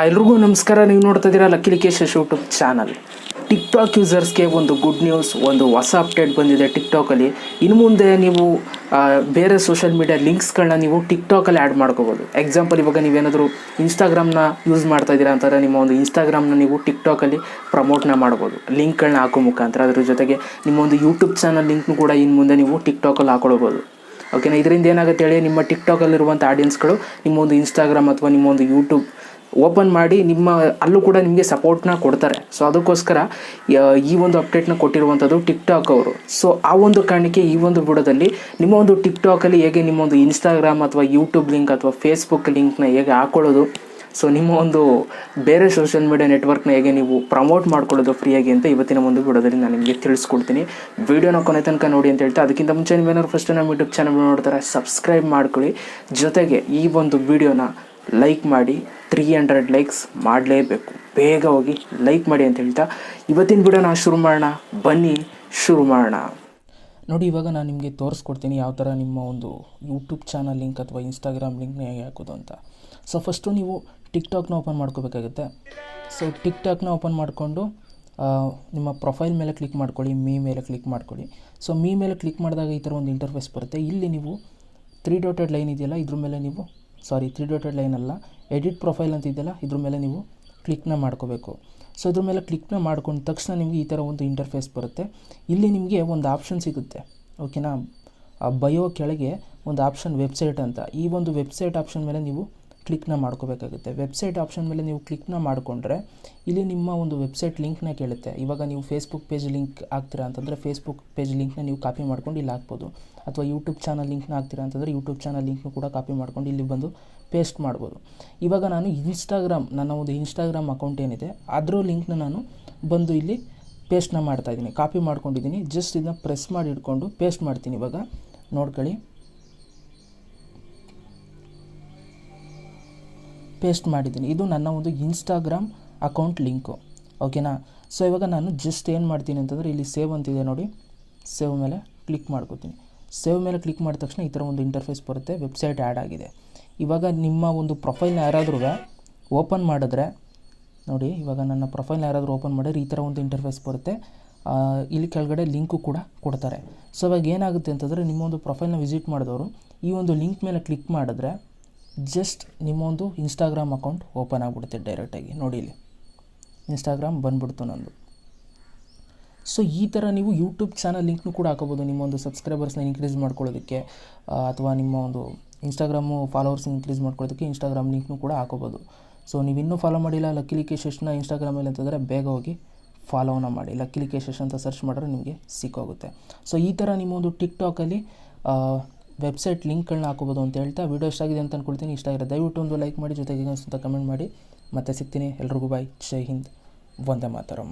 ಎಲ್ರಿಗೂ ನಮಸ್ಕಾರ. ನೀವು ನೋಡ್ತಾ ಇದ್ದೀರಾ ಲಕ್ಕೇಶ್ ಯೂಟ್ಯೂಬ್ ಚಾನಲ್. ಟಿಕ್ ಟಾಕ್ ಯೂಸರ್ಸ್ಗೆ ಒಂದು ಗುಡ್ ನ್ಯೂಸ್, ಒಂದು ಹೊಸ ಅಪ್ಡೇಟ್ ಬಂದಿದೆ ಟಿಕ್ ಟಾಕಲ್ಲಿ. ಇನ್ನು ಮುಂದೆ ನೀವು ಬೇರೆ ಸೋಷಿಯಲ್ ಮೀಡಿಯಾ ಲಿಂಕ್ಸ್ಗಳನ್ನ ನೀವು ಟಿಕ್ ಟಾಕಲ್ಲಿ ಆ್ಯಡ್ ಮಾಡ್ಕೋಬೋದು. ಎಕ್ಸಾಂಪಲ್, ಇವಾಗ ನೀವೇನಾದರೂ ಇನ್ಸ್ಟಾಗ್ರಾಮ್ನ ಯೂಸ್ ಮಾಡ್ತಾ ಇದ್ದೀರಾ ಅಂತಂದರೆ ನಿಮ್ಮ ಒಂದು ಇನ್ಸ್ಟಾಗ್ರಾಮ್ನ ನೀವು ಟಿಕ್ ಟಾಕಲ್ಲಿ ಪ್ರಮೋಟ್ನ ಮಾಡ್ಬೋದು ಲಿಂಕ್ಗಳನ್ನ ಹಾಕೋ ಮುಖಾಂತರ. ಅದ್ರ ಜೊತೆಗೆ ನಿಮ್ಮ ಒಂದು ಯೂಟ್ಯೂಬ್ ಚಾನಲ್ ಲಿಂಕ್ನು ಕೂಡ ಇನ್ನು ಮುಂದೆ ನೀವು ಟಿಕ್ ಟಾಕಲ್ಲಿ ಹಾಕೊಳ್ಬೋದು. ಓಕೆನಾ? ಇದರಿಂದ ಏನಾಗುತ್ತೆ ಹೇಳಿ, ನಿಮ್ಮ ಟಿಕ್ ಟಾಕಲ್ಲಿರುವಂಥ ಆಡಿಯನ್ಸ್ಗಳು ನಿಮ್ಮ ಒಂದು ಇನ್ಸ್ಟಾಗ್ರಾಮ್ ಅಥವಾ ನಿಮ್ಮ ಒಂದು ಯೂಟ್ಯೂಬ್ ಓಪನ್ ಮಾಡಿ ಅಲ್ಲೂ ಕೂಡ ನಿಮಗೆ ಸಪೋರ್ಟ್ನ ಕೊಡ್ತಾರೆ. ಸೊ ಅದಕ್ಕೋಸ್ಕರ ಈ ಒಂದು ಅಪ್ಡೇಟ್ನ ಕೊಟ್ಟಿರುವಂಥದ್ದು ಟಿಕ್ ಟಾಕ್ ಅವರು. ಸೊ ಆ ಒಂದು ಕಾರಣಕ್ಕೆ ಈ ಒಂದು ವಿಡಿಯೋದಲ್ಲಿ ನಿಮ್ಮ ಒಂದು ಟಿಕ್ ಟಾಕಲ್ಲಿ ಹೇಗೆ ನಿಮ್ಮ ಒಂದು ಇನ್ಸ್ಟಾಗ್ರಾಮ್ ಅಥವಾ ಯೂಟ್ಯೂಬ್ ಲಿಂಕ್ ಅಥವಾ ಫೇಸ್ಬುಕ್ ಲಿಂಕ್ನ ಹೇಗೆ ಹಾಕೊಳ್ಳೋದು, ಸೊ ನಿಮ್ಮ ಒಂದು ಬೇರೆ ಸೋಷಿಯಲ್ ಮೀಡಿಯಾ ನೆಟ್ವರ್ಕ್ನ ಹೇಗೆ ನೀವು ಪ್ರಮೋಟ್ ಮಾಡ್ಕೊಳ್ಳೋದು ಫ್ರೀಯಾಗಿ ಅಂತ ಇವತ್ತಿನ ಒಂದು ವಿಡಿಯೋದಲ್ಲಿ ನಾನು ನಿಮಗೆ ತಿಳಿಸ್ಕೊಡ್ತೀನಿ. ವೀಡಿಯೋನ ಕೊನೆ ತನಕ ನೋಡಿ ಅಂತ ಹೇಳ್ತಾ, ಅದಕ್ಕಿಂತ ಮುಂಚೆ ನೀವೇನಾದ್ರು ಫಸ್ಟ್ ನಮ್ಮ ಯೂಟ್ಯೂಬ್ ಚಾನಲ್ ನೋಡ್ತಾರೆ ಸಬ್ಸ್ಕ್ರೈಬ್ ಮಾಡ್ಕೊಳ್ಳಿ. ಜೊತೆಗೆ ಈ ಒಂದು ವಿಡಿಯೋನ ಲೈಕ್ ಮಾಡಿ. 300 ಲೈಕ್ಸ್ ಮಾಡಲೇಬೇಕು, ಬೇಗ ಹೋಗಿ ಲೈಕ್ ಮಾಡಿ ಅಂತ ಹೇಳ್ತಾ ಇವತ್ತಿನ ವಿಡಿಯೋನ ಶುರು ಮಾಡೋಣ. ಬನ್ನಿ ಶುರು ಮಾಡೋಣ. ನೋಡಿ, ಇವಾಗ ನಾನು ನಿಮಗೆ ತೋರಿಸ್ಕೊಡ್ತೀನಿ ಯಾವ ಥರ ನಿಮ್ಮ ಒಂದು ಯೂಟ್ಯೂಬ್ ಚಾನಲ್ ಲಿಂಕ್ ಅಥವಾ ಇನ್ಸ್ಟಾಗ್ರಾಮ್ ಲಿಂಕ್ನ ಹೇಗೆ ಹಾಕೋದು ಅಂತ. ಸೊ ಫಸ್ಟು ನೀವು ಟಿಕ್ ಟಾಕ್ನ ಓಪನ್ ಮಾಡ್ಕೋಬೇಕಾಗುತ್ತೆ. ಸೊ ಟಿಕ್ ಟಾಕ್ನ ಓಪನ್ ಮಾಡಿಕೊಂಡು ನಿಮ್ಮ ಪ್ರೊಫೈಲ್ ಮೇಲೆ ಕ್ಲಿಕ್ ಮಾಡ್ಕೊಳ್ಳಿ, ಮೀ ಮೇಲೆ ಕ್ಲಿಕ್ ಮಾಡ್ಕೊಳ್ಳಿ. ಸೊ ಮೀ ಮೇಲೆ ಕ್ಲಿಕ್ ಮಾಡಿದಾಗ ಈ ಥರ ಒಂದು ಇಂಟರ್ಫೇಸ್ ಬರುತ್ತೆ. ಇಲ್ಲಿ ನೀವು 3 ಡಾಟೆಡ್ ಲೈನ್ ಇದೆಯಲ್ಲ, ಇದ್ರ ಮೇಲೆ ನೀವು 3 ಡಾಟೆಡ್ ಲೈನ್ ಅಲ್ಲ, ಎಡಿಟ್ ಪ್ರೊಫೈಲ್ ಅಂತ ಇದೆಯಲ್ಲ, ಇದ್ರ ಮೇಲೆ ನೀವು ಕ್ಲಿಕ್ನ ಮಾಡ್ಕೋಬೇಕು. ಸೊ ಇದ್ರ ಮೇಲೆ ಕ್ಲಿಕ್ನ ಮಾಡ್ಕೊಂಡ ತಕ್ಷಣ ನಿಮಗೆ ಈ ಥರ ಒಂದು ಇಂಟರ್ಫೇಸ್ ಬರುತ್ತೆ. ಇಲ್ಲಿ ನಿಮಗೆ ಒಂದು ಆಪ್ಷನ್ ಸಿಗುತ್ತೆ. ಓಕೆನಾ? ಬಯೋ ಕೆಳಗೆ ಒಂದು ಆಪ್ಷನ್ ವೆಬ್ಸೈಟ್ ಅಂತ, ಈ ಒಂದು ವೆಬ್ಸೈಟ್ ಆಪ್ಷನ್ ಮೇಲೆ ನೀವು ಕ್ಲಿಕ್ನ ಮಾಡ್ಕೋಬೇಕಾಗುತ್ತೆ. ವೆಬ್ಸೈಟ್ ಆಪ್ಷನ್ ಮೇಲೆ ನೀವು ಕ್ಲಿಕ್ನ ಮಾಡಿಕೊಂಡ್ರೆ ಇಲ್ಲಿ ನಿಮ್ಮ ಒಂದು ವೆಬ್ಸೈಟ್ ಲಿಂಕ್ನ ಕೇಳುತ್ತೆ. ಇವಾಗ ನೀವು ಫೇಸ್ಬುಕ್ ಪೇಜ್ ಲಿಂಕ್ ಹಾಕ್ತೀರಾ ಅಂತಂದರೆ ಫೇಸ್ಬುಕ್ ಪೇಜ್ ಲಿಂಕ್ನ ನೀವು ಕಾಪಿ ಮಾಡ್ಕೊಂಡು ಇಲ್ಲಿ ಹಾಕ್ಬೋದು. ಅಥವಾ ಯೂಟ್ಯೂಬ್ ಚಾನಲ್ ಲಿಂಕ್ನ ಹಾಕ್ತೀರಾ ಅಂತಂದರೆ ಯೂಟ್ಯೂಬ್ ಚಾನಲ್ ಲಿಂಕ್ನು ಕೂಡ ಕಾಪಿ ಮಾಡ್ಕೊಂಡು ಇಲ್ಲಿ ಬಂದು ಪೇಸ್ಟ್ ಮಾಡ್ಬೋದು. ಇವಾಗ ನಾನು ನನ್ನ ಒಂದು ಇನ್ಸ್ಟಾಗ್ರಾಮ್ ಅಕೌಂಟ್ ಏನಿದೆ ಅದರ ಲಿಂಕ್ನ ನಾನು ಬಂದು ಇಲ್ಲಿ ಪೇಸ್ಟ್ನ ಮಾಡ್ತಾಯಿದ್ದೀನಿ, ಕಾಪಿ ಮಾಡ್ಕೊಂಡಿದ್ದೀನಿ. ಜಸ್ಟ್ ಇದನ್ನ ಪ್ರೆಸ್ ಮಾಡಿ ಇಟ್ಕೊಂಡು ಪೇಸ್ಟ್ ಮಾಡ್ತೀನಿ. ಇವಾಗ ನೋಡ್ಕೊಳ್ಳಿ, ಪೇಸ್ಟ್ ಮಾಡಿದ್ದೀನಿ. ಇದು ನನ್ನ ಒಂದು ಇನ್ಸ್ಟಾಗ್ರಾಮ್ ಅಕೌಂಟ್ ಲಿಂಕು. ಓಕೆನಾ? ಸೊ ಇವಾಗ ನಾನು ಜಸ್ಟ್ ಏನು ಮಾಡ್ತೀನಿ ಅಂತಂದರೆ ಇಲ್ಲಿ ಸೇವ್ ಅಂತಿದೆ ನೋಡಿ, ಸೇವ್ ಮೇಲೆ ಕ್ಲಿಕ್ ಮಾಡ್ಕೋತೀನಿ. ಸೇವ್ ಮೇಲೆ ಕ್ಲಿಕ್ ಮಾಡಿದ ತಕ್ಷಣ ಈ ಥರ ಒಂದು ಇಂಟರ್ಫೇಸ್ ಬರುತ್ತೆ, ವೆಬ್ಸೈಟ್ ಆ್ಯಡ್ ಆಗಿದೆ. ಇವಾಗ ನಿಮ್ಮ ಒಂದು ಪ್ರೊಫೈಲ್ನ ಯಾರಾದರೂ ಓಪನ್ ಮಾಡಿದ್ರೆ ನೋಡಿ, ಇವಾಗ ನನ್ನ ಪ್ರೊಫೈಲ್ನ ಯಾರಾದರೂ ಓಪನ್ ಮಾಡಿದ್ರೆ ಈ ಥರ ಒಂದು ಇಂಟರ್ಫೇಸ್ ಬರುತ್ತೆ. ಇಲ್ಲಿ ಕೆಳಗಡೆ ಲಿಂಕು ಕೂಡ ಕೊಡ್ತಾರೆ. ಸೊ ಇವಾಗ ಏನಾಗುತ್ತೆ ಅಂತಂದರೆ ನಿಮ್ಮ ಒಂದು ಪ್ರೊಫೈಲ್ನ ವಿಸಿಟ್ ಮಾಡಿದವರು ಈ ಒಂದು ಲಿಂಕ್ ಮೇಲೆ ಕ್ಲಿಕ್ ಮಾಡಿದ್ರೆ ಜಸ್ಟ್ ನಿಮ್ಮ ಒಂದು ಇನ್ಸ್ಟಾಗ್ರಾಮ್ ಅಕೌಂಟ್ ಓಪನ್ ಆಗಿಬಿಡುತ್ತೆ ಡೈರೆಕ್ಟಾಗಿ. ನೋಡಿ, ಇಲ್ಲಿ ಇನ್ಸ್ಟಾಗ್ರಾಮ್ ಬಂದ್ಬಿಡ್ತು ನಂದು. ಸೊ ಈ ಥರ ನೀವು ಯೂಟ್ಯೂಬ್ ಚಾನಲ್ ಲಿಂಕ್ನು ಕೂಡ ಹಾಕೋಬೋದು ನಿಮ್ಮ ಒಂದು ಸಬ್ಸ್ಕ್ರೈಬರ್ಸ್ನ ಇನ್ಕ್ರೀಸ್ ಮಾಡ್ಕೊಳ್ಳೋದಕ್ಕೆ, ಅಥವಾ ನಿಮ್ಮ ಒಂದು ಇನ್ಸ್ಟಾಗ್ರಾಮು ಫಾಲೋವರ್ಸ್ ಇನ್ಕ್ರೀಸ್ ಮಾಡ್ಕೊಳ್ಳೋದಕ್ಕೆ ಇನ್ಸ್ಟಾಗ್ರಾಮ್ ಲಿಂಕ್ನು ಕೂಡ ಹಾಕೋಬೋದು. ಸೊ ನೀವು ಇನ್ನೂ ಫಾಲೋ ಮಾಡಿಲ್ಲ ಲಕ್ಕೇಶ್ ಇನ್ಸ್ಟಾಗ್ರಾಮಲ್ಲಿ ಅಂತಂದರೆ ಬೇಗ ಹೋಗಿ ಫಾಲೋನ ಮಾಡಿ. ಲಕ್ಕೇಶ್ ಅಂತ ಸರ್ಚ್ ಮಾಡಿದ್ರೆ ನಿಮಗೆ ಸಿಕ್ಕೋಗುತ್ತೆ. ಸೊ ಈ ಥರ ನಿಮ್ಮ ಒಂದು ಟಿಕ್ ಟಾಕಲ್ಲಿ ವೆಬ್ಸೈಟ್ ಲಿಂಕ್ಗಳನ್ನ ಹಾಕೋಬೋದು ಅಂತ ಹೇಳ್ತಾ, ವಿಡಿಯೋ ಇಷ್ಟ ಆಗಿದೆ ಅಂತ ಅಂದ್ಕೊಳ್ತೀನಿ. ಇಷ್ಟ ಆಗಿರೋ ದಯವಿಟ್ಟು ಒಂದು ಲೈಕ್ ಮಾಡಿ, ಜೊತೆಗೆ ಅಂತ ಕಮೆಂಟ್ ಮಾಡಿ. ಮತ್ತೆ ಸಿಗ್ತೀನಿ. ಎಲ್ರಿಗೂ ಬಾಯ್. ಜೈ ಹಿಂದ್, ವಂದೇ ಮಾತರಂ.